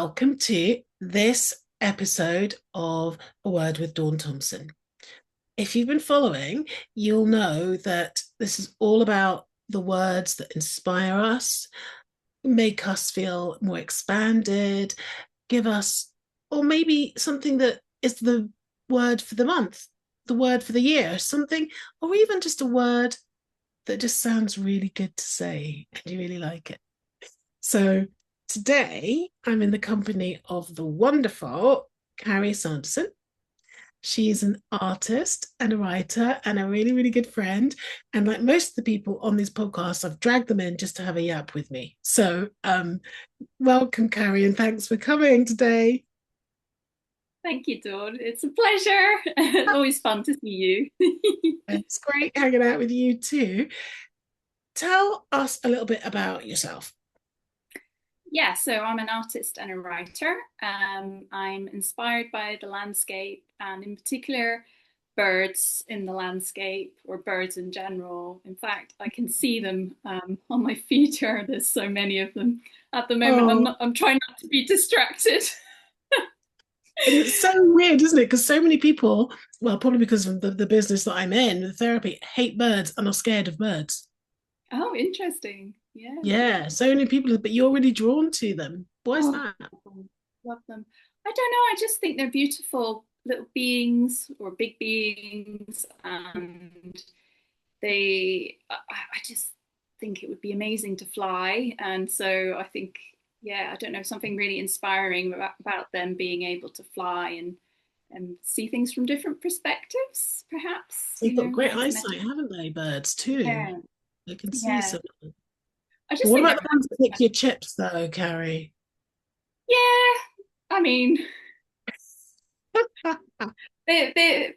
welcome to this episode of A Word with Dawn Thompson. If you've been following, you'll know that this is all about the words that inspire us, make us feel more expanded, give us, or maybe something that is the word for the month, the word for the year, something, or even just a word that just sounds really good to say and you really like it. So today I'm in the company of the wonderful Carrie Sanderson. She's an artist and a writer and a really, really good friend. And like most of the people on these podcasts, I've dragged them in just to have a yap with me. So welcome, Carrie, and thanks for coming today. Thank you, Dawn. It's a pleasure. Always fun to see you. It's great hanging out with you too. Tell us a little bit about yourself. Yeah, so I'm an artist and a writer. I'm inspired by the landscape and, in particular, birds in the landscape or birds in general. In fact, I can see them on my feed here. There's so many of them at the moment. I'm Oh, not. I'm trying not to be distracted. and it's so weird, isn't it? Because so many people, well, probably because of the business that I'm in, the therapy, hate birds and are scared of birds. Oh, interesting. Yeah. Yeah, so many people, but you're really drawn to them. Why is Oh, that? love them. I don't know. I just think they're beautiful little beings or big beings, and I just think it would be amazing to fly. And so I think, yeah, I don't know, something really inspiring about them being able to fly and see things from different perspectives, perhaps, They've got great as eyesight, haven't they, birds too? yeah, They can see yeah. so. I But just what think about they're the ones that pick your chips, though, Carrie? yeah. I mean, they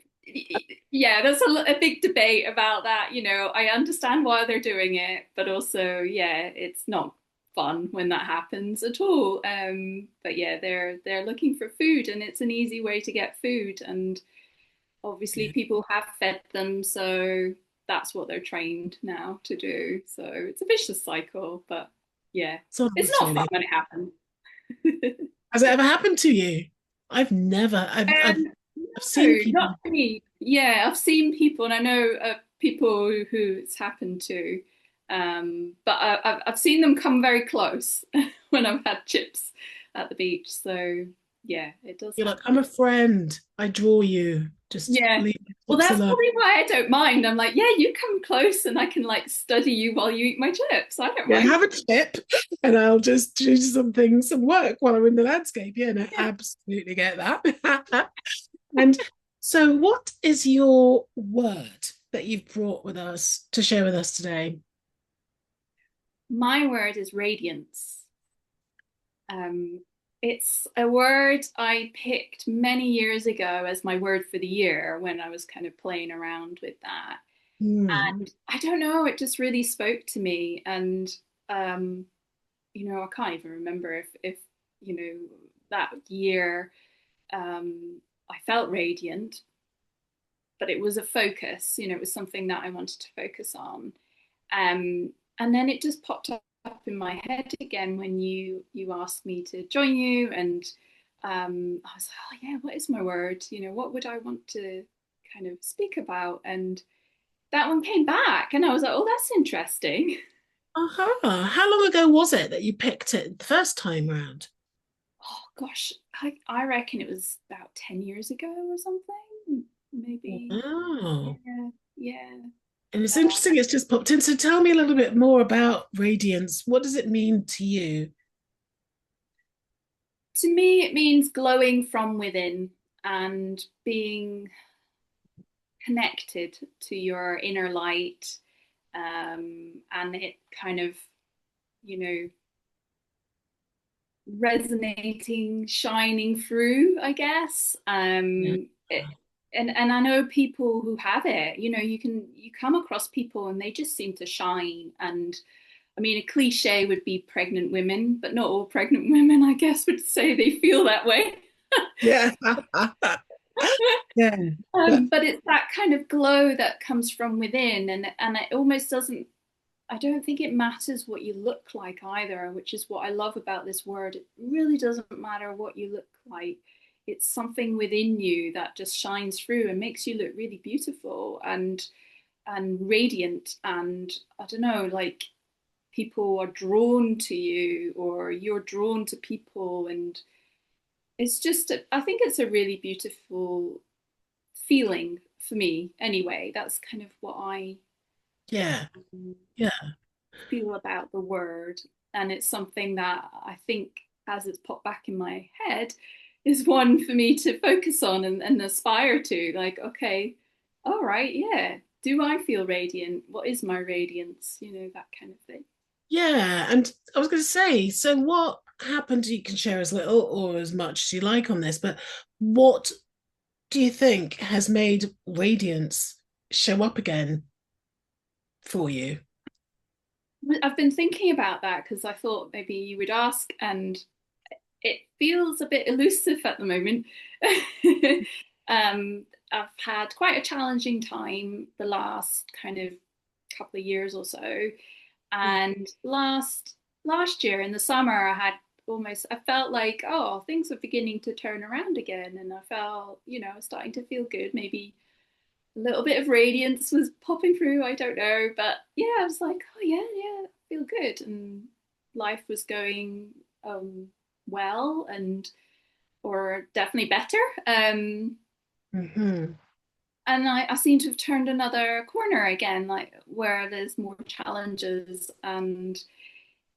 yeah, there's a big debate about that. I understand why they're doing it, but also, yeah, it's not fun when that happens at all. But yeah, they're looking for food, and it's an easy way to get food. And obviously, Yeah, people have fed them, so that's what they're trained now to do. So it's a vicious cycle, but yeah, so it's nice, not fun really. when it happens. Has it ever happened to you? I've never. Um, I've seen no, not people. me. Yeah, I've seen people, and I know people who it's happened to. But I've seen them come very close when I've had chips at the beach. So yeah, it does You're like, I'm happen. a friend. I draw you. Just Yeah. leave Well, chips that's alone. probably why I don't mind. I'm like, yeah, you come close, and I can like study you while you eat my chips. I don't Yeah, mind. have a chip, and I'll just do something, some work while I'm in the landscape. Yeah, no, Yeah. absolutely get that. And so, what is your word that you've brought with us to share with us today? My word is radiance. Um, it's a word I picked many years ago as my word for the year when I was kind of playing around with that. Hmm. And I don't know, it just really spoke to me. And, I can't even remember if that year I felt radiant, but it was a focus, it was something that I wanted to focus on. And then it just popped up in my head again when you asked me to join you, and I was like, oh yeah, what is my word? What would I want to kind of speak about? And that one came back, and I was like, oh, that's interesting. Uh-huh. How long ago was it that you picked it the first time round? Oh gosh, I reckon it was about 10 years ago or something, maybe. Wow. Yeah, yeah. And it's interesting, it's just popped in. So tell me a little bit more about radiance. What does it mean to you? To me, it means glowing from within and being connected to your inner light, and it kind of, you know, resonating, shining through, I guess. Yeah. And I know people who have it. You come across people and they just seem to shine. And I mean, a cliche would be pregnant women, but not all pregnant women, I guess, would say they feel that way. Yeah. Yeah. But But it's that kind of glow that comes from within, and it almost doesn't. I don't think it matters what you look like either, which is what I love about this word. It really doesn't matter what you look like. It's something within you that just shines through and makes you look really beautiful and radiant, and I don't know, like people are drawn to you or you're drawn to people, and it's just I think it's a really beautiful feeling for me anyway. That's kind of what I Yeah, um, yeah, feel about the word. And it's something that I think, as it's popped back in my head, is one for me to focus on and aspire to. Like, okay, all right, yeah. Do I feel radiant? What is my radiance? You know, that kind of thing. yeah. And I was going to say, so what happened? You can share as little or as much as you like on this, but what do you think has made radiance show up again for you? I've been thinking about that because I thought maybe you would ask, and it feels a bit elusive at the moment. I've had quite a challenging time the last kind of couple of years or so, and last year in the summer, I felt like, oh, things were beginning to turn around again, and I felt, starting to feel good. Maybe a little bit of radiance was popping through. I don't know, but yeah, I was like, oh yeah, yeah, I feel good, and life was going well, and or definitely better. Hmm. And I seem to have turned another corner again, like where there's more challenges, and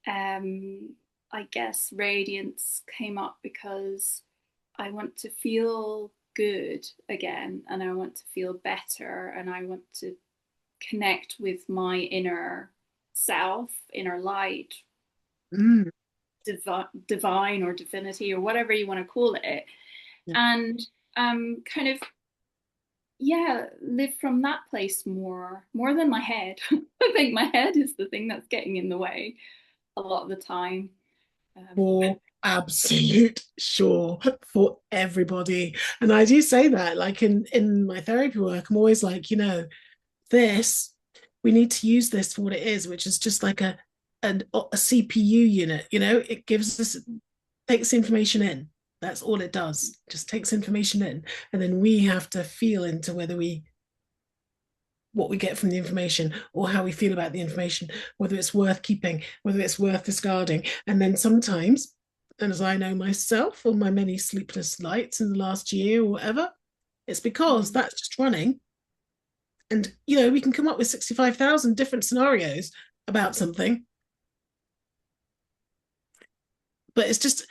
um, I guess radiance came up because I want to feel good again, and I want to feel better, and I want to connect with my inner self, inner light, Mm. divine or divinity or whatever you want to call it, and kind of, yeah, live from that place more than my head. I think my head is the thing that's getting in the way a lot of the time. For absolute sure for everybody. And I do say that, like in my therapy work, I'm always like, this, we need to use this for what it is, which is just like a CPU unit. It gives us takes information in. That's all it does. Just takes information in, and then we have to feel into whether we what we get from the information or how we feel about the information, whether it's worth keeping, whether it's worth discarding. And then sometimes, and as I know myself on my many sleepless nights in the last year or whatever, it's because Mm. that's just running. And, we can come up with 65,000 different scenarios about something, but it's just,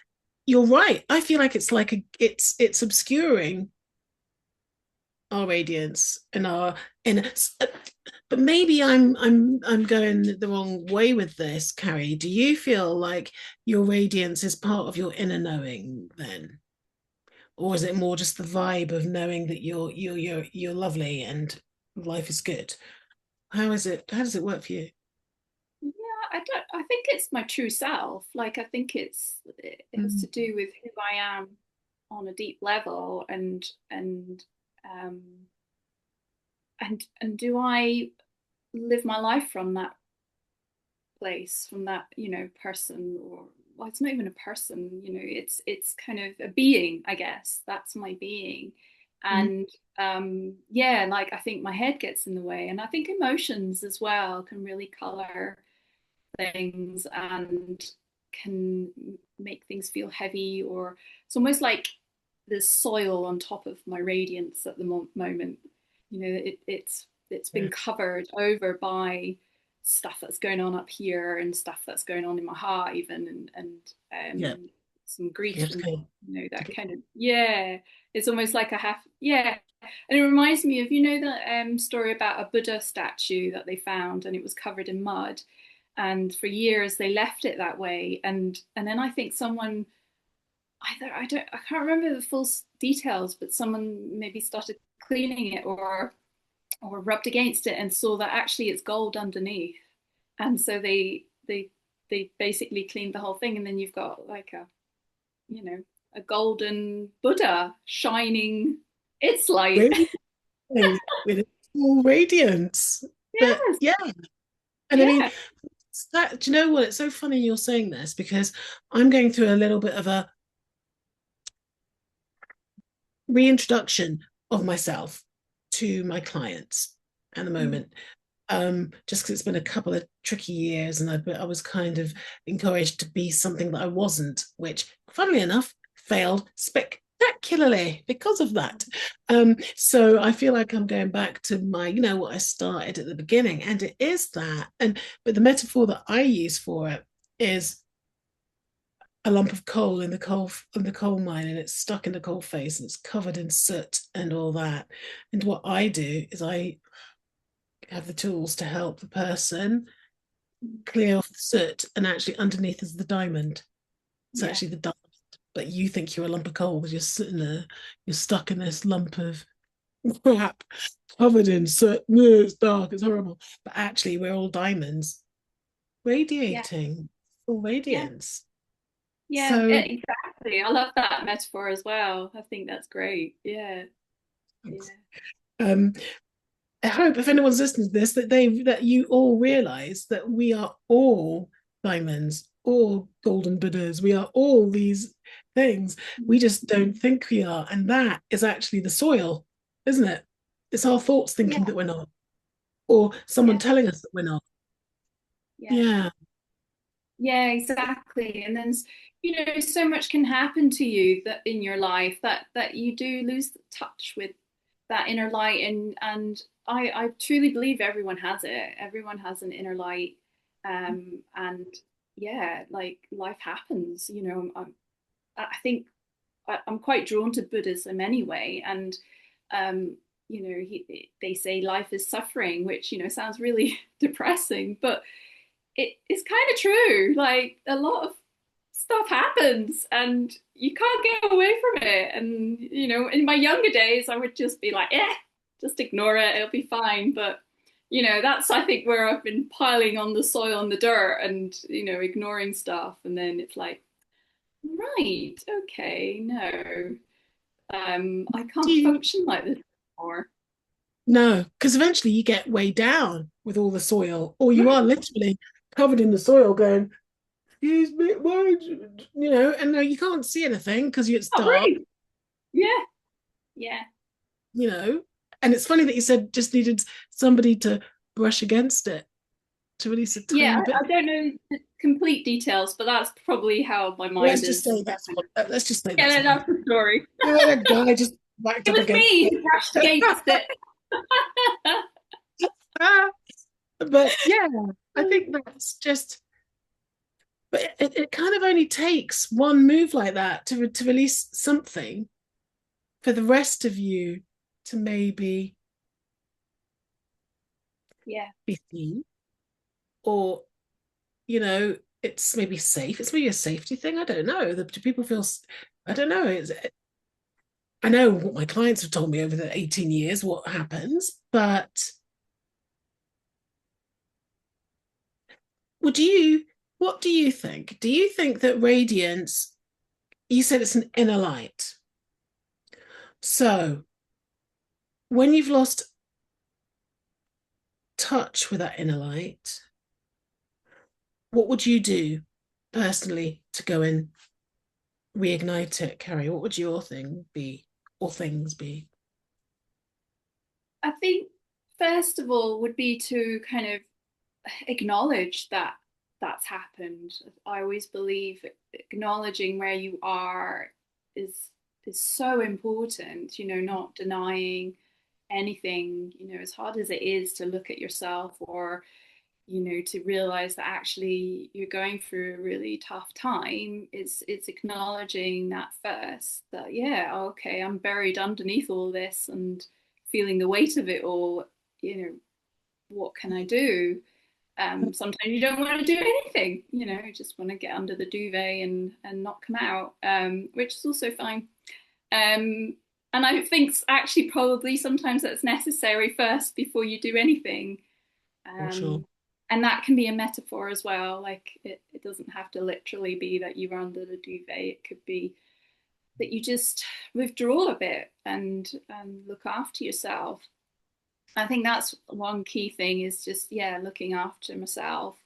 you're right. I feel like it's like it's obscuring our radiance and our inner. But maybe I'm going the wrong way with this, Carrie. Do you feel like your radiance is part of your inner knowing then, or is it more just the vibe of knowing that you're lovely and life is good? How is it? How does it work for you? Yeah, I think it's my true self. Like I think it has to Mm. do with who I am on a deep level, um and do I live my life from that place, from that, person, or well, it's not even a person, it's kind of a being, I guess. That's my being. Mm. And yeah, like I think my head gets in the way, and I think emotions as well can really color things and can make things feel heavy, or it's almost like there's soil on top of my radiance at the moment. It's been Yeah. covered over by stuff that's going on up here and stuff that's going on in my heart even, Yeah. some You grief, have to and go. that kind of, yeah, it's almost like I have, yeah. And it reminds me of, the story about a Buddha statue that they found, and it was covered in mud, and for years they left it that way, and then I think someone, either I can't remember the full details, but someone maybe started cleaning it, or rubbed against it and saw that actually it's gold underneath, and so they basically cleaned the whole thing, and then you've got like a golden Buddha shining its light. Radiant with its full radiance. But Yes. yeah, And I mean, Yeah. do you know what? It's so funny you're saying this because I'm going through a little bit of a reintroduction of myself to my clients at the Mm. moment. Just because it's been a couple of tricky years and I was kind of encouraged to be something that I wasn't, which, funnily enough, failed spectacularly because of that. So I feel like I'm going back to my, what I started at the beginning, and it is that. But the metaphor that I use for it is a lump of coal in the coal mine, and it's stuck in the coal face and it's covered in soot and all that. And what I do is I have the tools to help the person clear off the soot, and actually underneath is the diamond. It's Yeah. actually the diamond, but you think you're a lump of coal because you're sitting there, you're stuck in this lump of crap covered in soot. It's dark, it's horrible, but actually we're all diamonds Yeah. radiating full Yeah. radiance. Yeah. So Exactly. I love that metaphor as well. I think that's great. Yeah. Yeah. um I hope if anyone's listening to this that you all realize that we are all diamonds, all golden Buddhas. We are all these things. We just don't think we are. And that is actually the soil, isn't it? It's our thoughts Yeah. thinking that we're not, or someone Yeah. telling us that we're not. Yeah. Yeah. Yeah, exactly. And then, so much can happen to you that in your life that you do lose touch with that inner light. And I truly believe everyone has it. Everyone has an inner light. And yeah, like life happens, I think I'm quite drawn to Buddhism anyway. And they say life is suffering, which, sounds really depressing, but it's kind of true. Like a lot of stuff happens and you can't get away from it. And, in my younger days, I would just be like, just ignore it. It'll be fine. But, that's, I think, where I've been piling on the soil and the dirt and, ignoring stuff. And then it's like, right, okay, no, I Do can't you function like this anymore. No, because eventually you get way down with all the soil, or you Right. are literally covered in the soil going, excuse me, why, and no, you can't see anything because it's Oh, dark, right. Yeah. Yeah. you know. And it's funny that you said just needed somebody to brush against it to release a Yeah, tiny bit. I don't know the complete details, but that's probably how my mind Let's just is. say that's what. Let's just say that's Yeah, what happened. that's the story. Yeah, that guy just whacked It up was against me it. who brushed against it. But yeah, I think that's just. But it kind of only takes one move like that to release something for the rest of you to maybe Yeah, be seen, or it's maybe safe. It's maybe a safety thing. I don't know. Do people feel? I don't know. I know what my clients have told me over the 18 years what happens, but would you? What do you think? Do you think that radiance? You said it's an inner light. So when you've lost touch with that inner light, what would you do personally to go and reignite it, Carrie? What would your thing be or things be? I think first of all would be to kind of acknowledge that that's happened. I always believe acknowledging where you are is is so important, not denying anything, as hard as it is to look at yourself or to realize that actually you're going through a really tough time. It's acknowledging that first, that yeah, okay, I'm buried underneath all this and feeling the weight of it all. What can I do? Sometimes you don't want to do anything, you just want to get under the duvet and not come out, which is also fine. And I think actually probably sometimes that's necessary first before you do anything. For sure. um, and that can be a metaphor as well. Like it doesn't have to literally be that you're under the duvet. It could be that you just withdraw a bit and look after yourself. I think that's one key thing is just, yeah, looking after myself,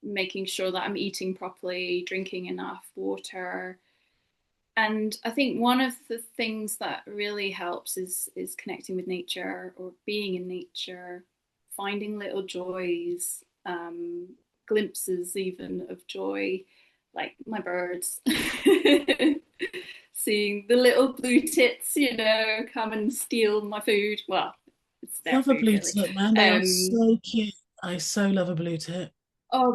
making sure that I'm eating properly, drinking enough water. And I think one of the things that really helps is connecting with nature or being in nature, finding little joys, glimpses even of joy, like my birds. Seeing the little blue tits, come and steal my food. Well, it's their Love a food, blue really. tit, man. They are Um, so cute. I so love a blue tit. oh,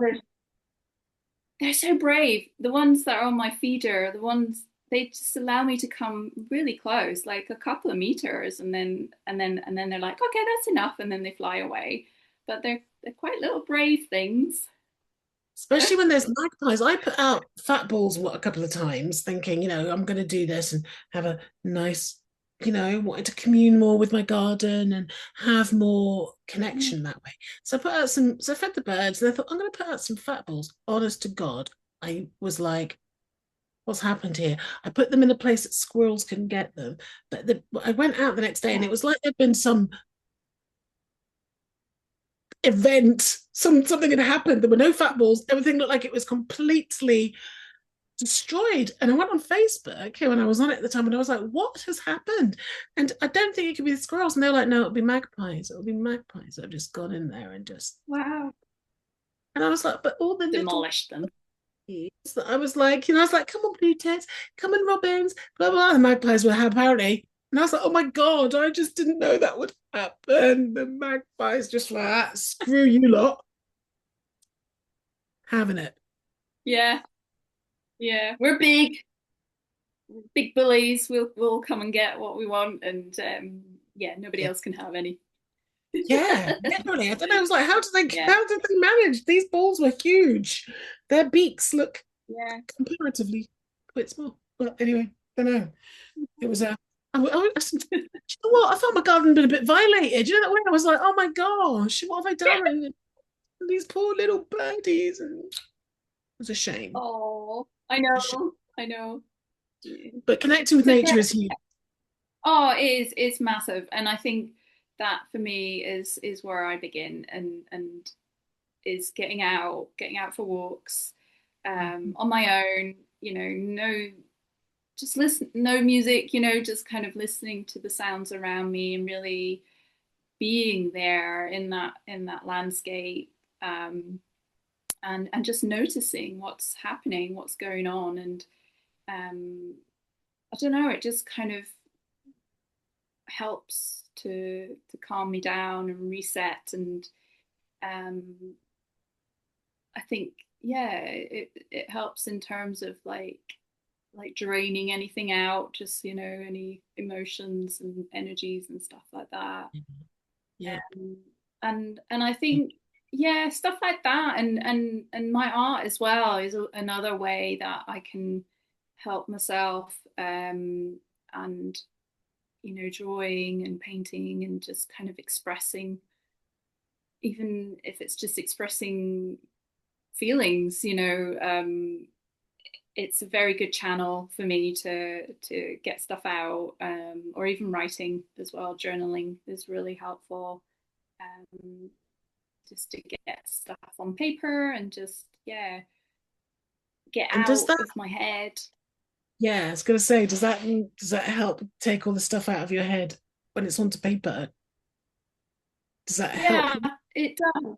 they're so brave. The ones that are on my feeder, the ones they just allow me to come really close, like a couple of meters, and then they're like, okay, that's enough, and then they fly away. But they're quite little brave things. Especially when there's magpies. I put out fat balls a couple of times, thinking, I'm going to do this and have a nice, wanting to commune more with my garden and have more connection that way. So I put out so I fed the birds and I thought, I'm going to put out some fat balls. Honest to God, I was like, what's happened here? I put them in a place that squirrels can get them. But I went out the next day and it was like there'd been some event, something had happened. There were no fat balls. Everything looked like it was completely destroyed. And I went on Facebook when I was on it at the time and I was like, what has happened? And I don't think it could be the squirrels. And they're like, no, it'll be magpies. It'll be magpies that have just gone in there and just. Wow. And I was like, but all the little Demolished them. that I was like, I was like, come on, blue tits, come on, robins, blah, blah. The magpies were apparently. And I was like, oh my God, I just didn't know that would happen. The magpies just like, screw you lot, having it. Yeah, yeah. We're big bullies. We'll come and get what we want, and yeah, nobody Yeah. else can have any. Yeah, literally. I don't know. I was like, Yeah, how did they manage? These balls were huge. Their beaks look yeah. comparatively quite small. But anyway, don't know. It was a. You know what? I thought my garden had been a bit violated. You know that way I was like, oh my gosh, what have I done? And these poor little birdies. And it was a shame. Oh, I A shame. know, I know. Yeah. But connecting with So nature is huge. oh, it's massive, and I think that for me is where I begin, and is getting out for walks, on my own. No, just listen, no music. Just kind of listening to the sounds around me and really being there in that landscape, and just noticing what's happening, what's going on, and I don't know. It just kind of helps to calm me down and reset, and um I think, yeah, it helps in terms of like draining anything out, just any emotions and energies and stuff like that. Yeah. And I think, yeah, stuff like that, and my art as well is another way that I can help myself, and drawing and painting and just kind of expressing, even if it's just expressing feelings. It's a very good channel for me to get stuff out, or even writing as well. Journaling is really helpful, um, just to get stuff on paper and just, yeah, get And does out that, of my head. yeah, I was gonna say, does that help take all the stuff out of your head when it's onto paper? Does that help? Yeah, it does.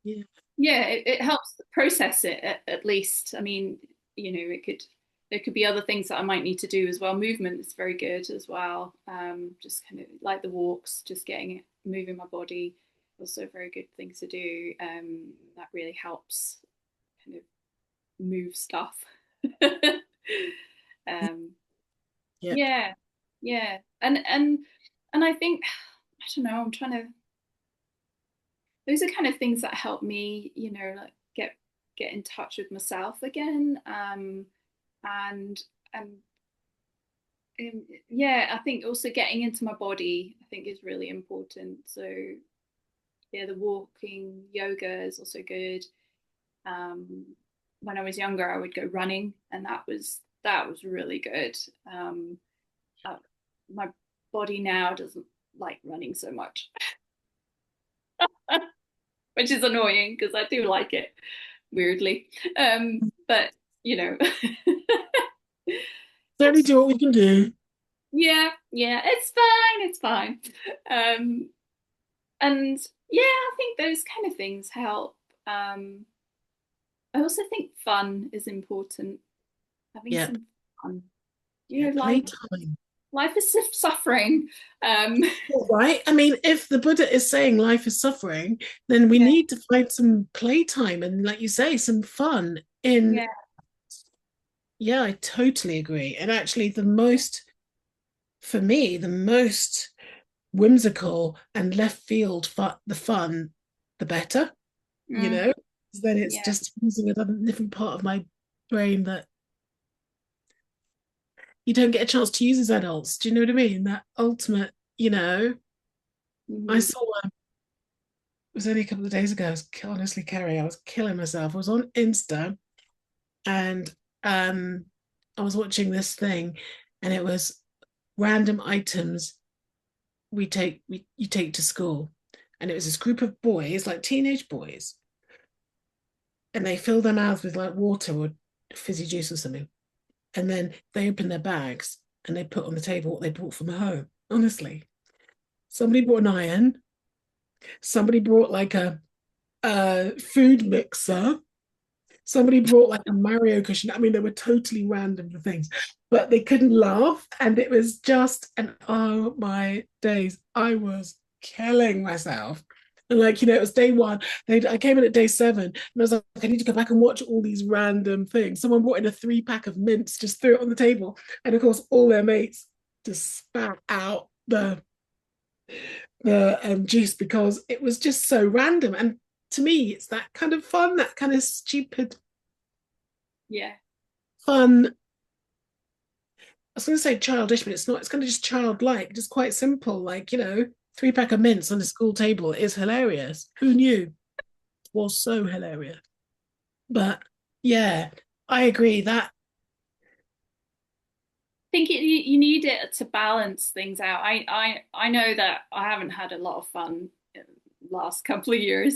Yeah. Yeah, it helps process it at least. I mean, there could be other things that I might need to do as well. Movement is very good as well. Just kind of like the walks, just getting it, moving my body, also a very good thing to do. That really helps kind of move stuff. um, Yep. yeah, yeah, and I think, I don't know. I'm trying to. Those are kind of things that help me, like get in touch with myself again, and and yeah, I think also getting into my body, I think, is really important. So yeah, the walking, yoga is also good. Um, when I was younger, I would go running, and that was really good. Uh, my body now doesn't. like running so much, which is annoying because I do like it weirdly. But you know, Certainly it's do what we can do. yeah, yeah, it's fine, it's fine. Um, and yeah, I think those kind of things help. Um, I also think fun is important. Having Yep. some fun. Yeah, You know, playtime. life is suffering. Right. I mean, if the Buddha is saying life is suffering, then we Yeah, need to find some playtime and, like you say, some fun in. yeah, Yeah, I totally agree. And actually, for me, the most whimsical and left field the fun, the better, you mm, know? 'Cause then it's yeah, just using a different part of my brain that you don't get a chance to use as adults. Do you know what I mean? That ultimate, I hmm, saw it was only a couple of days ago. Honestly, Carrie, I was killing myself. I was on Insta and um I was watching this thing and it was random items you take to school. And it was this group of boys, like teenage boys, and they fill their mouths with like water or fizzy juice or something. And then they open their bags and they put on the table what they brought from home. Honestly. Somebody brought an iron, somebody brought like a food mixer. Somebody brought like a Mario cushion. I mean, they were totally random things, but they couldn't laugh. And it was just, and oh my days, I was killing myself. And like, it was day one. I came in at day seven and I was like, I need to go back and watch all these random things. Someone brought in a 3-pack of mints, just threw it on the table. And of course, all their mates just spat out the juice because it was just so random. And to me, it's that kind of fun, that kind of stupid yeah, fun. I was going to say childish, but it's not. It's kind of just childlike, just quite simple. Like, 3-pack of mints on the school table is hilarious. Who knew? It was so hilarious. But yeah, I agree that. think you need it to balance things out. I know that I haven't had a lot of fun in the last couple of years.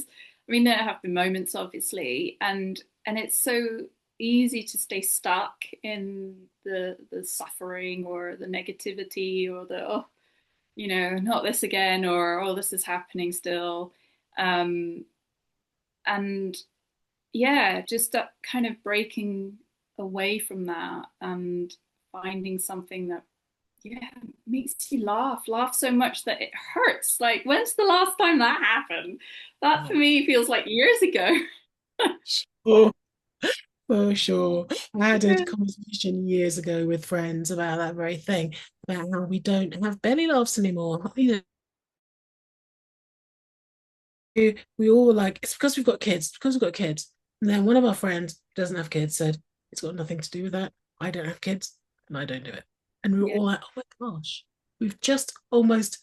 I mean, there have been moments, obviously, and it's so easy to stay stuck in the suffering or the negativity or the not this again or oh this is happening still, um, and yeah, just that kind of breaking away from that and finding something that yeah makes you laugh so much that it hurts. Like when's the last time that happened? That for Oh, me feels like years ago. sure, for sure. I had a conversation years ago with friends about that very thing, about how we don't have belly laughs anymore. We all like it's because we've got kids, because we've got kids. And then one of our friends doesn't have kids, said it's got nothing to do with that. I don't have kids and I don't do it. And we were Yeah, all like, oh my gosh, we've just almost,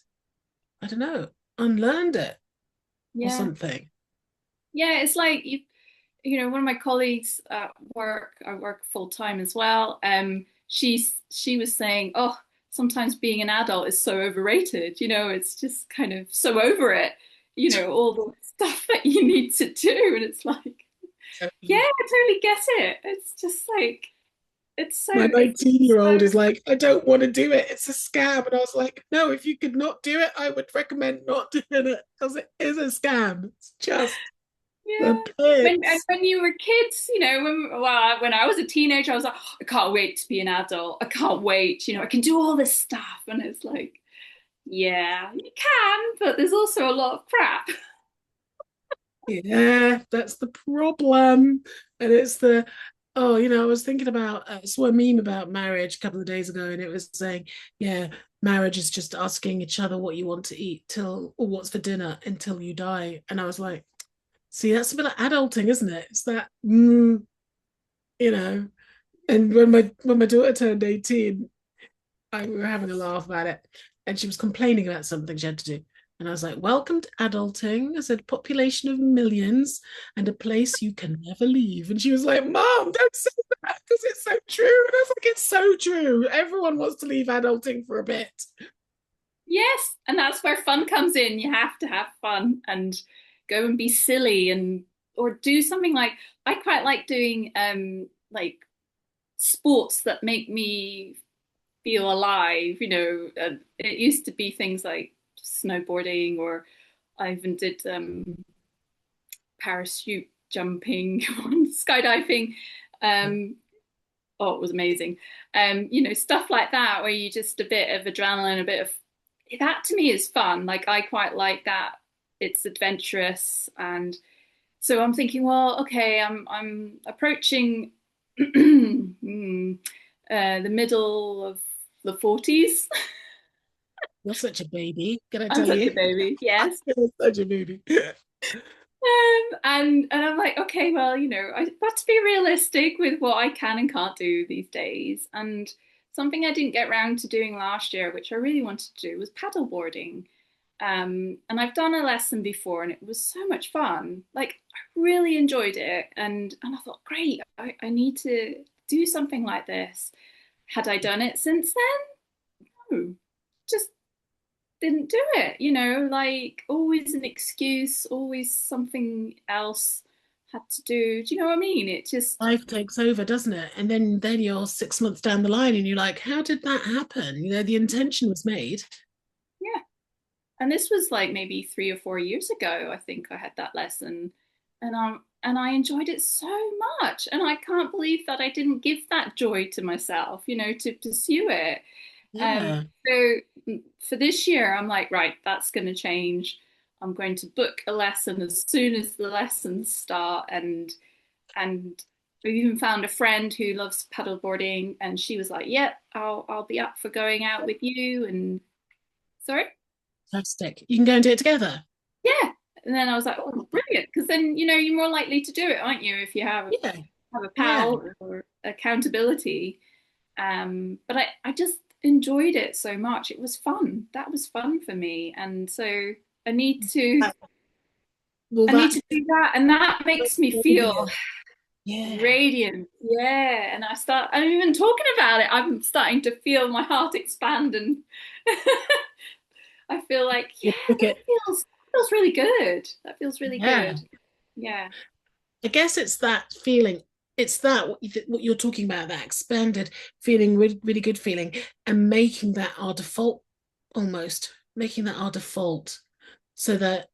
I don't know, unlearned it or yeah, something. yeah. It's like one of my colleagues at work, I work full time as well. She was saying, oh, sometimes being an adult is so overrated. It's just kind of so over it. All the stuff that you need to do, and it's like, yeah, Totally. I totally get it. It's just like My it's 19-year-old so is like, I don't want to do it. It's a scam. And I was like, no, if you could not do it, I would recommend not doing it because it is a scam. It's just the yeah. And pits. when you were kids, when I was a teenager, I was like, oh, I can't wait to be an adult. I can't wait. I can do all this stuff, and it's like, yeah, you can, but there's also a lot of crap. Yeah, that's the problem. And it's I was thinking about, I saw a meme about marriage a couple of days ago, and it was saying, yeah, marriage is just asking each other what you want to eat or what's for dinner until you die. And I was like, see, that's a bit like adulting, isn't it? It's that, you know. And when my daughter turned 18, we were having a laugh about it, and she was complaining about something she had to do. And I was like, welcome to adulting. I said, population of millions and a place you can never leave. And she was like, Mom, don't say that because it's so true. And I was like, it's so true. Everyone wants to leave adulting for a bit. Yes, and that's where fun comes in. You have to have fun and go and be silly and or do something like I quite like doing like sports that make me feel alive, you know. It used to be things like snowboarding or I even did parachute jumping, skydiving. Um, oh, it was amazing. You know, stuff like that where you just a bit of adrenaline, a bit of that to me is fun. Like I quite like that. It's adventurous, and so I'm thinking, well, okay, I'm approaching the middle of the 40s. You're such a baby, can I I'm tell such a you? baby, yes. You're such a baby. And I'm like, okay, well, you know, I've got to be realistic with what I can and can't do these days. And something I didn't get around to doing last year, which I really wanted to do, was paddleboarding. And I've done a lesson before, and it was so much fun. Like, I really enjoyed it, and I thought, great, I need to do something like this. Had I done it since then? No, just didn't do it, you know, like always an excuse, always something else had to do. Do you know what I mean? It just, Life takes over, doesn't it? And then you're 6 months down the line and you're like, how did that happen? The intention was made. yeah. And this was like maybe 3 or 4 years ago, I think I had that lesson. And I enjoyed it so much. And I can't believe that I didn't give that joy to myself, you know, to pursue it. Yeah. So for this year, I'm like, right, that's going to change. I'm going to book a lesson as soon as the lessons start, and we even found a friend who loves paddleboarding, and she was like, "Yep, I'll be up for going out with you." And sorry, Fantastic. You can go and do it together. yeah. And then I was like, "Oh, brilliant!" Because then you know you're more likely to do it, aren't you, if you Yeah. have a Yeah. pal or accountability. But I just enjoyed it so much. It was fun. That was fun for me, and so I need to That- well, I need that to do that, and that makes me feel yeah. radiant. Yeah, and I'm even talking about it. I'm starting to feel my heart expand, and I feel like, yeah, You book it. that feels really good. That feels really Yeah. good. Yeah, I guess it's that feeling. It's that what you're talking about, that expanded feeling, really, really good feeling, and making that our default, almost making that our default, so that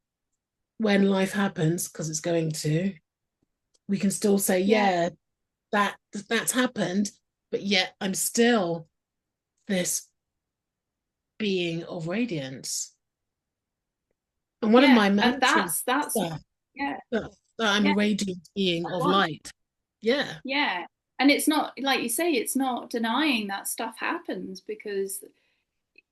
when life happens, because it's going to, we can still say, yeah, yeah, that that's happened, but yet I'm still this being of radiance. And one of yeah. my And mantras is that's yeah, that I'm a yeah. radiant being I of want. light. Yeah. Yeah. And it's not, like you say, it's not denying that stuff happens because,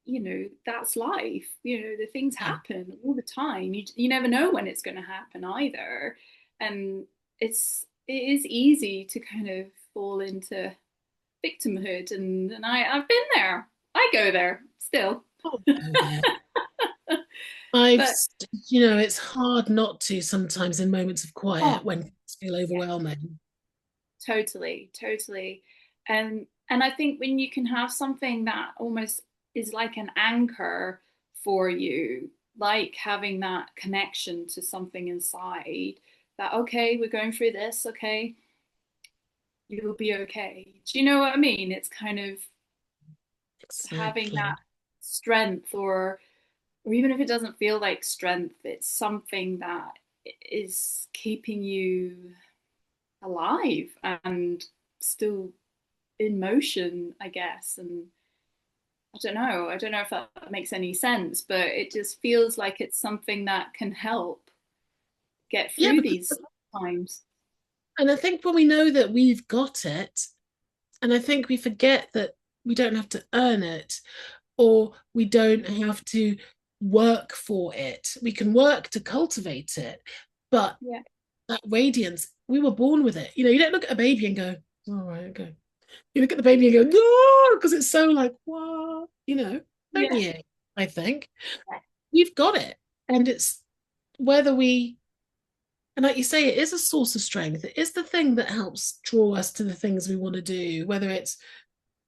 you know, that's life. You know, the things Yeah. happen all the time. You never know when it's going to happen either. And it is easy to kind of fall into victimhood. And I've been there. I go there still. Oh, go there. I've, But it's hard not to sometimes in moments of oh, quiet when things feel yeah, overwhelming. totally, totally. And I think when you can have something that almost is like an anchor for you, like having that connection to something inside, that okay, we're going through this, okay, you'll be okay. Do you know what I mean? It's kind of having that Exactly. strength, or even if it doesn't feel like strength, it's something that is keeping you alive and still in motion, I guess. And I don't know. I don't know if that makes any sense, but it just feels like it's something that can help get Yeah, through because, these times. and I think when we know that we've got it, and I think we forget that we don't have to earn it, or we don't have to work for it. We can work to cultivate it, but Yeah. that radiance, we were born with it. You don't look at a baby and go, all right, okay. You look at the baby and go, no, because it's so like, what? Don't Yeah. you? I think we've got it. And it's whether we, and like you say, it is a source of strength. It is the thing that helps draw us to the things we want to do, whether it's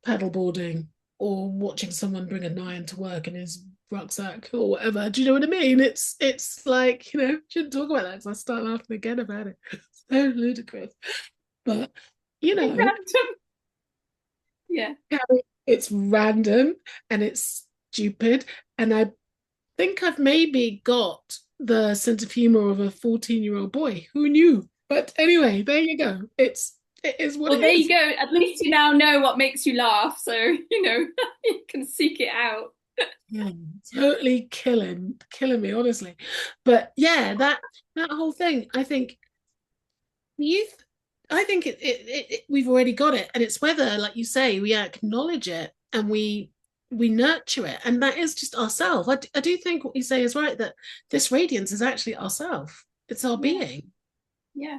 paddleboarding or watching someone bring a nine to work and is rucksack or whatever. Do you know what I mean? It's like, shouldn't talk about that because I start laughing again about it. It's so ludicrous. But you know, Random. Yeah. it's random and it's stupid. And I think I've maybe got the sense of humor of a 14-year-old boy. Who knew? But anyway, there you go. It is what Well, it there you is. go. At least you now know what makes you laugh. So, you can seek it out. Yeah, totally killing me, honestly. But yeah, that whole thing, I think youth, I think we've already got it, and it's whether, like you say, we acknowledge it and we nurture it, and that is just ourselves. I do think what you say is right, that this radiance is actually ourself. It's our Yeah. being. Yeah.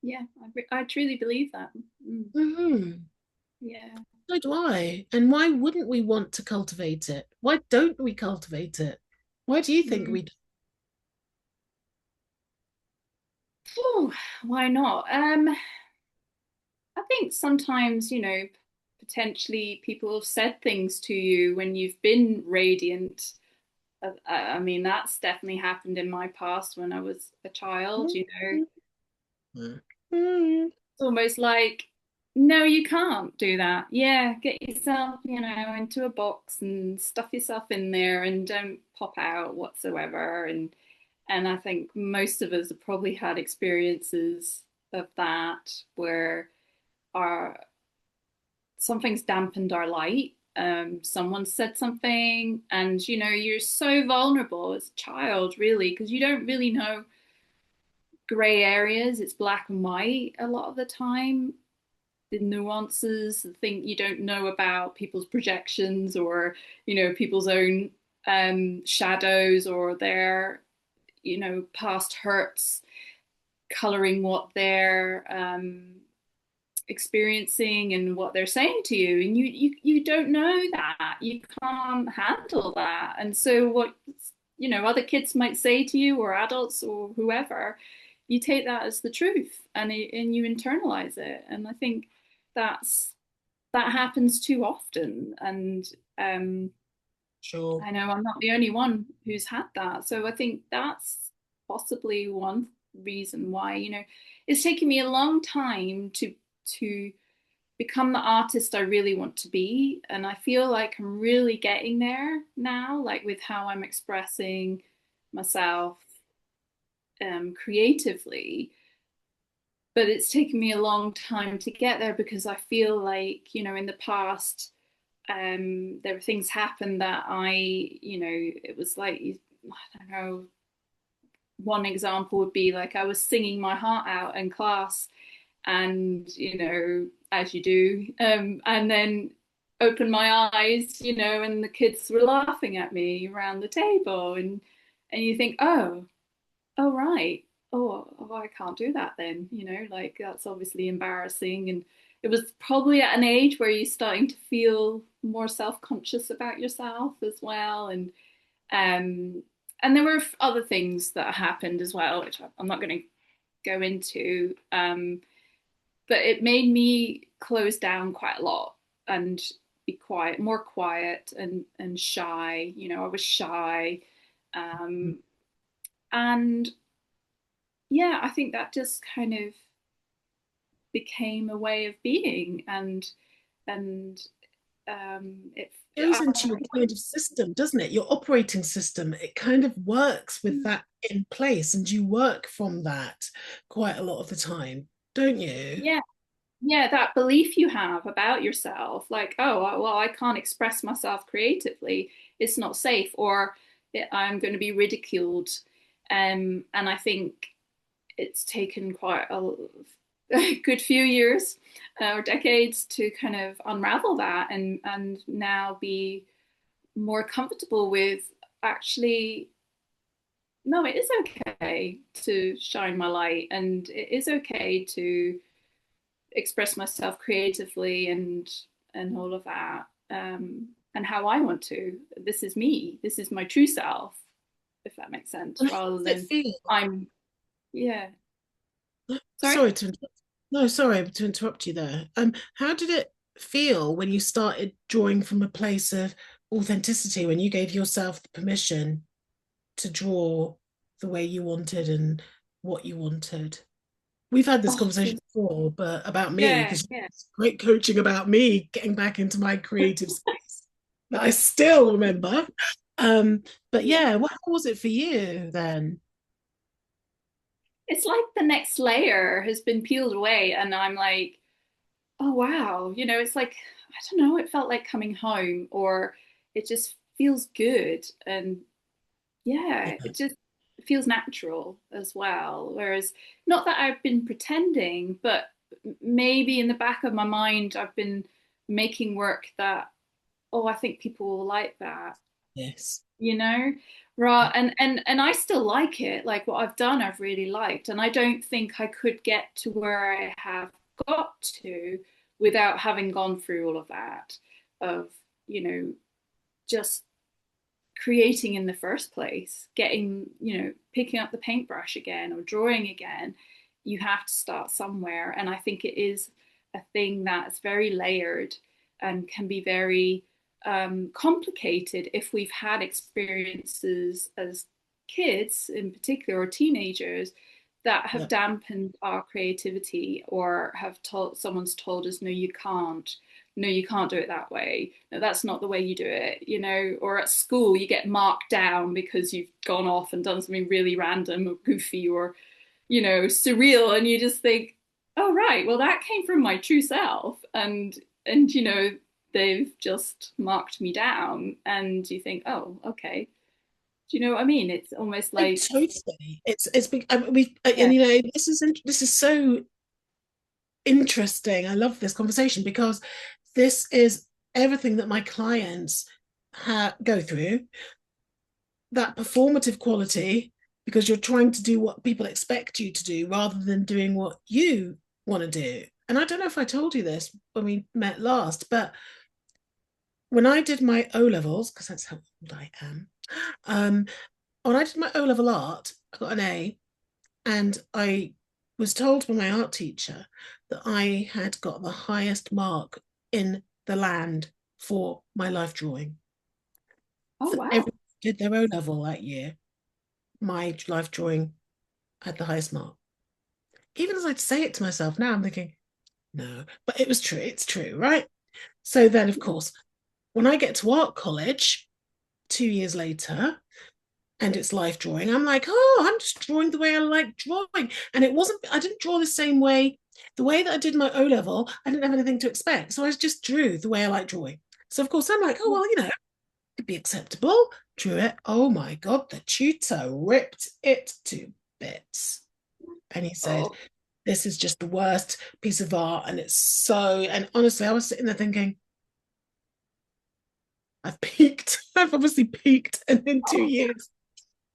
Yeah. I truly believe that. Mm. Hmm. Yeah. So do I. And why wouldn't we want to cultivate it? Why don't we cultivate it? Why do you think Mm. we do? Phew, why not? I think sometimes, potentially people have said things to you when you've been radiant. I mean, that's definitely happened in my past when I was a child. Mm. It's almost like, no, you can't do that. Yeah, get yourself, into a box and stuff yourself in there and don't pop out whatsoever. And I think most of us have probably had experiences of that where our something's dampened our light. Someone said something, and you're so vulnerable as a child, really, because you don't really know gray areas. It's black and white a lot of the time. The nuances, the thing you don't know about people's projections, or people's own shadows, or their past hurts coloring what they're experiencing and what they're saying to you, and you don't know that, you can't handle that. And so what other kids might say to you, or adults, or whoever, you take that as the truth, and you internalize it. And I think that's that happens too often. And Sure. I know I'm not the only one who's had that. So I think that's possibly one reason why, it's taken me a long time to become the artist I really want to be. And I feel like I'm really getting there now, like with how I'm expressing myself creatively. But it's taken me a long time to get there because I feel like, in the past, there were things happened that it was like, I don't know, one example would be like I was singing my heart out in class, and as you do, and then open my eyes, and the kids were laughing at me around the table, and you think, oh right, oh, I can't do that then, like that's obviously embarrassing. And it was probably at an age where you're starting to feel more self-conscious about yourself as well. Um and there were other things that happened as well, which I'm not going to go into. But it made me close down quite a lot and be quiet, more quiet, and shy. I was shy. Um and yeah, I think that just kind of became a way of being. And it Goes into your kind of system, doesn't it? Your operating system. It kind of works with that in place, and you work from that quite a lot of the time, don't you? yeah, yeah, that belief you have about yourself, like, oh well, I can't express myself creatively, it's not safe, or I'm going to be ridiculed. And I think it's taken quite a good few years or decades to kind of unravel that, and now be more comfortable with, actually, no, it is okay to shine my light, and it is okay to express myself creatively, and all of that, and how I want to. This is me, this is my true self, if that makes sense, And how rather does it than feel? I'm, yeah. Sorry. Sorry to no, sorry to interrupt you there. How did it feel when you started drawing from a place of authenticity when you gave yourself the permission to draw the way you wanted and what you wanted. We've had this Oh, conversation before, but about me, yeah, because yeah, it's great coaching about me getting back into my creative space that I still remember. But yeah. yeah, what how was it for you then? It's like the next layer has been peeled away, and I'm like, oh wow, it's like, I don't know, it felt like coming home, or it just feels good. And yeah, Yeah, it just feels natural as well. Whereas, not that I've been pretending, but maybe in the back of my mind, I've been making work that, oh, I think people will like that, yes. you know? Right. And I still like it. Like what I've done, I've really liked. And I don't think I could get to where I have got to without having gone through all of that, of, you know, just creating in the first place, getting, picking up the paintbrush again or drawing again. You have to start somewhere. And I think it is a thing that's very layered and can be very complicated if we've had experiences as kids in particular, or teenagers, that have Yeah. dampened our creativity, or have told someone's told us, no, you can't, no, you can't do it that way, no, that's not the way you do it, or at school you get marked down because you've gone off and done something really random or goofy or, surreal, and you just think, oh right, well that came from my true self, and they've just marked me down, and you think, oh, okay. Do you know what I mean? It's almost like, Totally. It's been we yeah, and this is so interesting. I love this conversation because this is everything that my clients go through, that performative quality, because you're trying to do what people expect you to do rather than doing what you want to do. And I don't know if I told you this when we met last, but when I did my O levels, because that's how old I am, um, when I did my O level art, I got an A, and I was told by my art teacher that I had got the highest mark in the land for my life drawing. oh For wow. everyone who did their O level that year, my life drawing had the highest mark. Even as I'd say it to myself now, I'm thinking, no, but it was true. It's true, right? So then, of course, when I get to art college 2 years later, and it's life drawing, I'm like, oh, I'm just drawing the way I like drawing. And it wasn't, I didn't draw the same way. The way that I did my O level, I didn't have anything to expect. So I just drew the way I like drawing. So, of course, I'm like, oh, well, it'd be acceptable. Drew it. Oh my God, the tutor ripped it to bits. And he said, Oh, this is just the worst piece of art. And it's so, and honestly, I was sitting there thinking, I've peaked. I've obviously peaked. And in 2 years,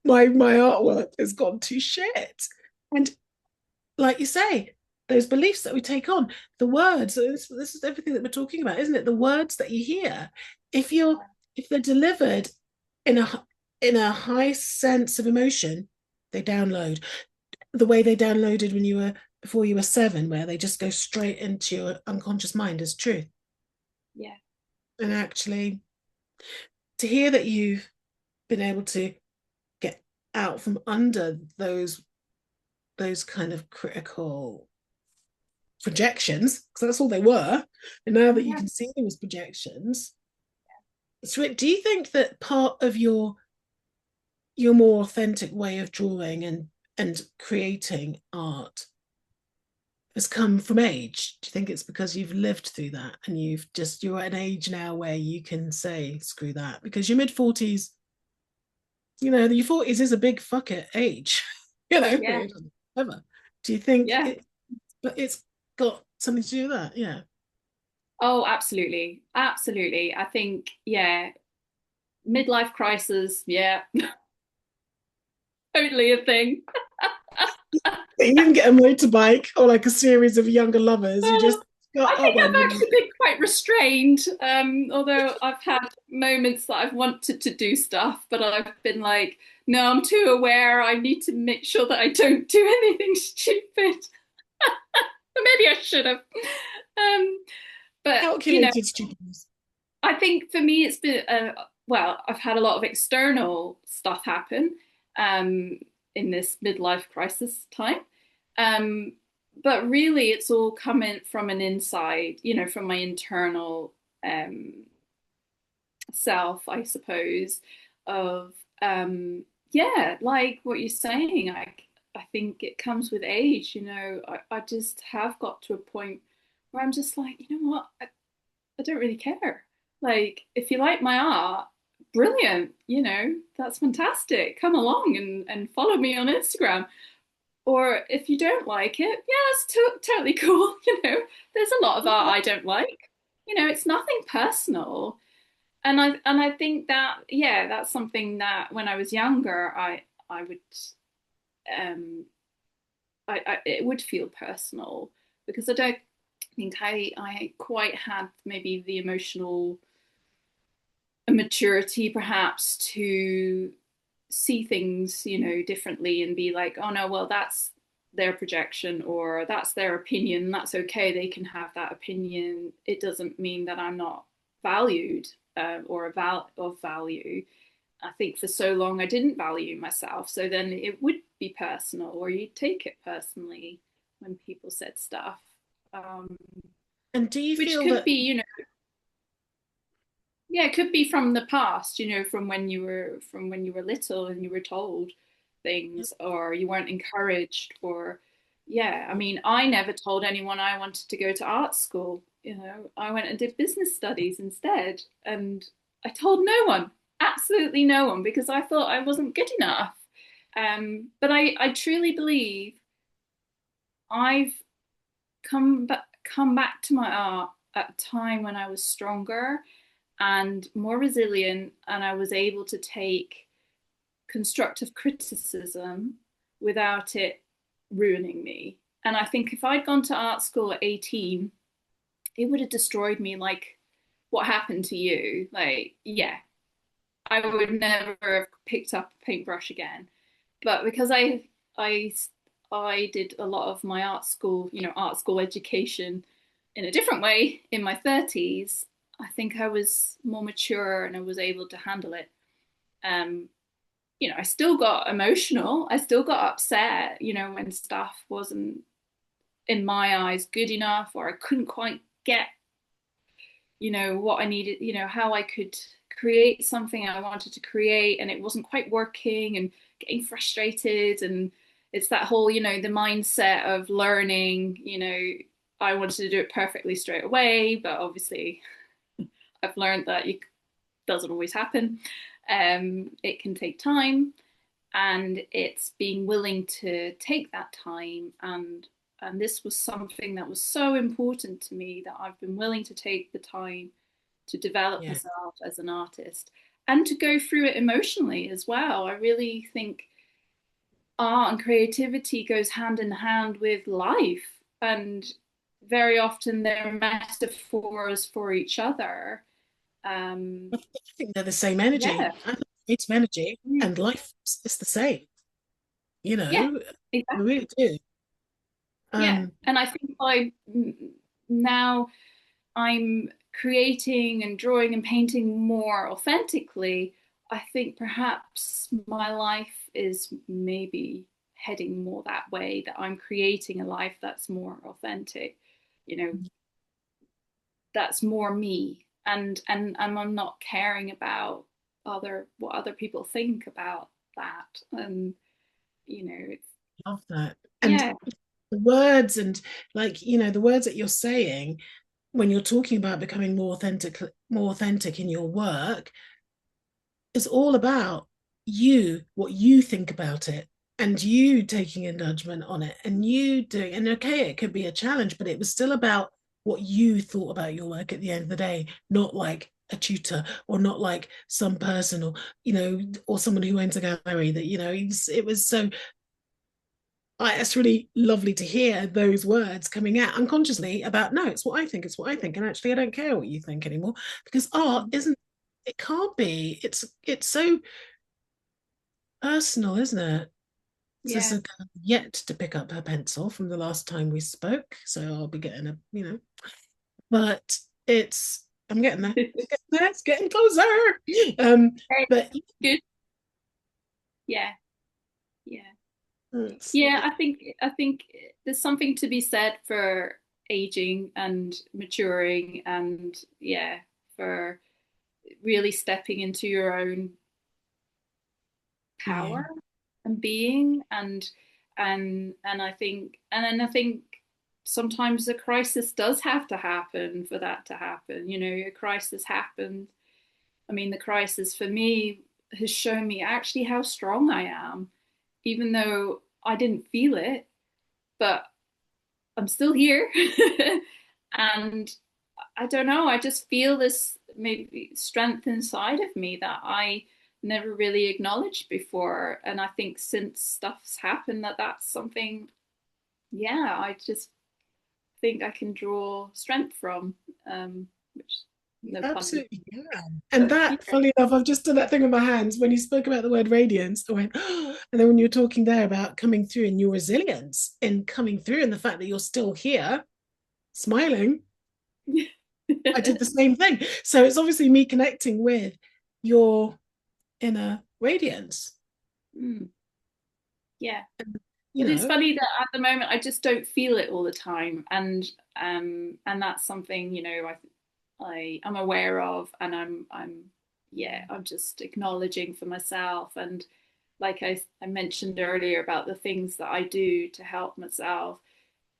my artwork has gone to shit. And like you say, those beliefs that we take on, the words, this is everything that we're talking about, isn't it? The words that you hear, if you're if they're delivered in a high sense of emotion, they download the way they downloaded when you were before you were 7, where they just go straight into your unconscious mind as truth. yeah. And actually, to hear that you've been able to get out from under those kind of critical projections, because that's all they were, and now that you Yeah. can see them as projections, so do you think that part of your more authentic way of drawing and creating art has come from age? Do you think it's because you've lived through that and you're at an age now where you can say screw that? Because your mid 40s, your 40s is a big fuck it age. Yeah. Ever. Do you think Yeah. but it's got something to do with that? Yeah. Oh, absolutely. Absolutely. I think, yeah, midlife crisis, yeah, totally a thing. You can get a motorbike or like a series of younger lovers. You just got I up think one I've day. actually been quite restrained, although I've had moments that I've wanted to do stuff, but I've been like, no, I'm too aware. I need to make sure that I don't do anything stupid. Or maybe I should have. Um, but Calculated stupidness. I think for me, it's been well, I've had a lot of external stuff happen um, in this midlife crisis time. Um, but really, it's all coming from an inside, from my internal um, self, I suppose, of yeah, like what you're saying. I think it comes with age. I just have got to a point where I'm just like, you know what, I don't really care. Like, if you like my art, brilliant, that's fantastic. Come along and follow me on Instagram. Or if you don't like it, yeah, that's totally cool. There's a lot of art I don't like. It's nothing personal. And I think that, yeah, that's something that when I was younger, I would it would feel personal because I don't think I quite had maybe the emotional maturity perhaps to see things, differently and be like, oh no, well, that's their projection or that's their opinion. That's okay. They can have that opinion. It doesn't mean that I'm not valued or of value. I think for so long I didn't value myself. So then it would be personal, or you'd take it personally when people said stuff, um, And do you which feel could that, be, yeah, it could be from the past, from when you were little and you were told things, or you weren't encouraged, or yeah, I mean, I never told anyone I wanted to go to art school. I went and did business studies instead, and I told no one, absolutely no one, because I thought I wasn't good enough. But I truly believe I've come back to my art at a time when I was stronger and more resilient, and I was able to take constructive criticism without it ruining me. And I think if I'd gone to art school at 18, it would have destroyed me, like what happened to you. Like, yeah, I would never have picked up a paintbrush again. But because I I did a lot of my art school education in a different way in my 30s, I think I was more mature and I was able to handle it. Um, I still got emotional. I still got upset, when stuff wasn't, in my eyes, good enough, or I couldn't quite get, what I needed, how I could create something I wanted to create and it wasn't quite working, and getting frustrated. And it's that whole, the mindset of learning, I wanted to do it perfectly straight away, but obviously I've learned that it doesn't always happen. It can take time, and it's being willing to take that time. And this was something that was so important to me, that I've been willing to take the time to develop yeah, myself as an artist and to go through it emotionally as well. I really think art and creativity goes hand in hand with life, and very often they're metaphors for each other. Um, I think they're the same energy. yeah, I think it's energy and life is the same, yeah, I exactly. really do. Yeah, Um, and I think now I'm creating and drawing and painting more authentically, I think perhaps my life is maybe heading more that way, that I'm creating a life that's more authentic, you know, that's more me. And I'm not caring about what other people think about that. And it's, love that. And yeah, the words and the words that you're saying when you're talking about becoming more authentic in your work is all about you, what you think about it, and you taking a judgment on it, and you doing, and okay, it could be a challenge, but it was still about what you thought about your work at the end of the day, not like a tutor or not like some person or or someone who owns a gallery that it was so it's really lovely to hear those words coming out unconsciously about, no, it's what I think, it's what I think, and actually I don't care what you think anymore, because art isn't, it can't be, it's so personal, isn't it? yeah, Kind of yet to pick up her pencil from the last time we spoke, so I'll be getting but it's I'm getting there. It's getting closer. But Good. Yeah. Yeah. it's, Yeah, I think there's something to be said for aging and maturing and yeah, for really stepping into your own yeah, power and being and I think sometimes a crisis does have to happen for that to happen. You know, a crisis happened. I mean, the crisis for me has shown me actually how strong I am, even though I didn't feel it, but I'm still here. And I don't know, I just feel this maybe strength inside of me that I never really acknowledged before. And I think since stuff's happened, that's something, yeah, I just think I can draw strength from, which no pun intended. absolutely. Yeah. And But yeah, that, funny enough, I've just done that thing with my hands. When you spoke about the word radiance, I went, oh, and then when you were talking there about coming through and your resilience in coming through and the fact that you're still here, smiling, I did the same thing. So it's obviously me connecting with your inner radiance. mm, yeah. You But it's know, funny that at the moment I just don't feel it all the time, and that's something I'm aware of, and I'm yeah, I'm just acknowledging for myself, and like I mentioned earlier about the things that I do to help myself.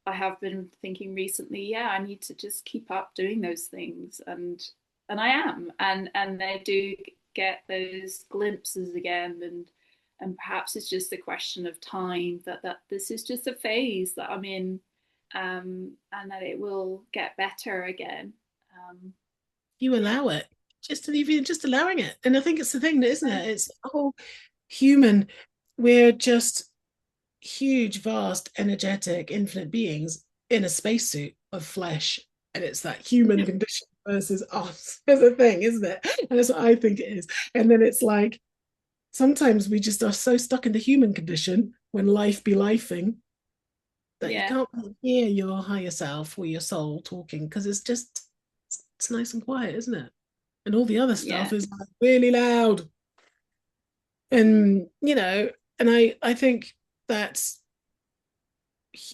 I have been thinking recently, yeah, I need to just keep up doing those things, and I am, and they do get those glimpses again, and perhaps it's just a question of time that this is just a phase that I'm in, and that it will get better again. Um, you yeah, allow it. Just if you're just allowing it. And I think it's the thing, isn't it? It's the whole human, we're just huge, vast, energetic, infinite beings in a spacesuit of flesh. And it's that human condition versus us as a thing, isn't it? And that's what I think it is. And then it's like sometimes we just are so stuck in the human condition when life be lifing that you yeah, can't hear your higher self or your soul talking because it's nice and quiet, isn't it? And all the other stuff yeah, is like really loud. And and I think that's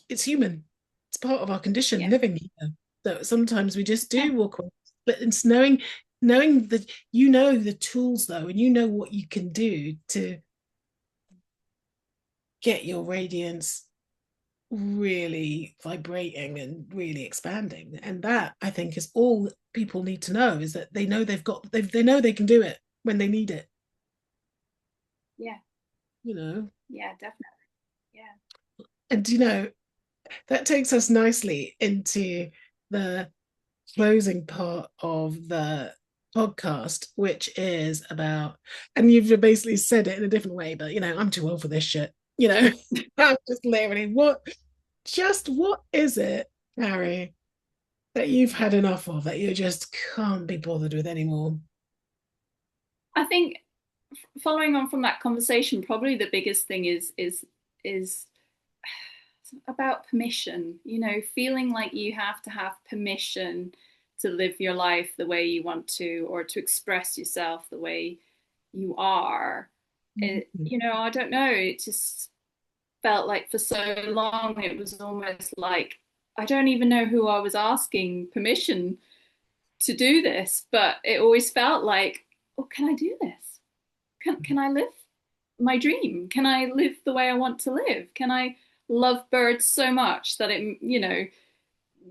it's human. It's part of our condition yeah, living here. That sometimes we just do walk away. But it's knowing that you know the tools though, and you know what you can do to get your radiance really vibrating and really expanding. And that I think is all that people need to know is that they know they know they can do it when they need it, yeah, you know. yeah, definitely, yeah, And that takes us nicely into the closing part of the podcast, which is about, and you've basically said it in a different way, but I'm too old for this shit. I'm just literally what is it, Harry, that you've had enough of that you just can't be bothered with anymore? I think following on from that conversation, probably the biggest thing is about permission, feeling like you have to have permission to live your life the way you want to, or to express yourself the way you are. I don't know, it just felt like for so long it was almost like I don't even know who I was asking permission to do this, but it always felt like, oh, can I do this? Can I live my dream? Can I live the way I want to live? Can I love birds so much that it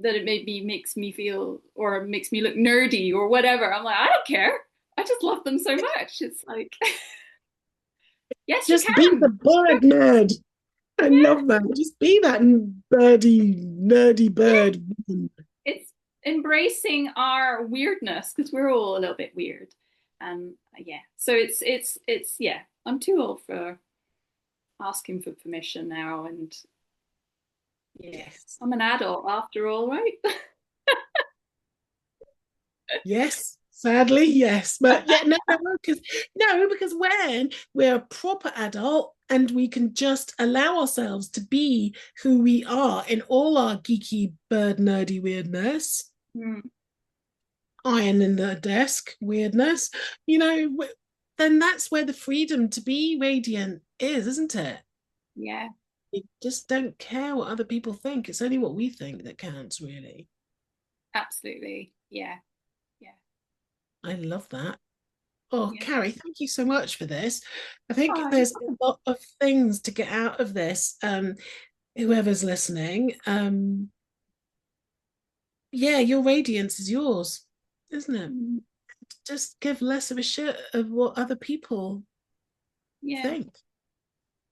maybe makes me feel or makes me look nerdy or whatever? I'm like, I don't care. I just love them so much. It's like, yes, you Just be the can. bird nerd. I Yeah, love that. Just be that birdie, nerdy yeah. bird. It's embracing our weirdness because we're all a little bit weird. And yeah, so it's yeah. I'm too old for asking for permission now, and yeah, Yes. I'm an adult after all, right? Yes, sadly, yes. But yeah, no, because when we're a proper adult and we can just allow ourselves to be who we are in all our geeky bird nerdy weirdness, Mm, iron in the desk weirdness, you know, then that's where the freedom to be radiant is, isn't it? Yeah, You just don't care what other people think. It's only what we think that counts, really. absolutely. Yeah, yeah, I love that. Oh, yeah. Carrie, thank you so much for this. I think Oh, you're there's welcome. a lot of things to get out of this. Whoever's listening, yeah, your radiance is yours, isn't it? Mm, Just give less of a shit of what other people yeah. think.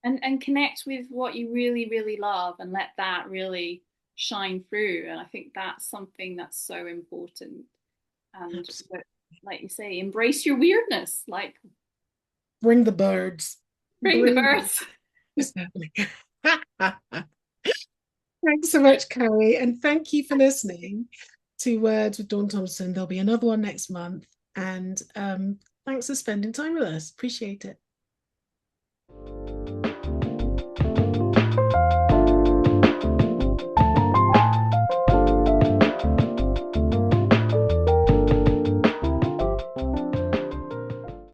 And connect with what you really, really love and let that really shine through. And I think that's something that's so important. And Absolutely. but, like you say, embrace your weirdness, like Bring the birds. bring the Bring the birds. Thanks so much, Carrie, and thank you for listening to Words with Dawn Thompson. There'll be another one next month, and thanks for spending time with us. Appreciate it.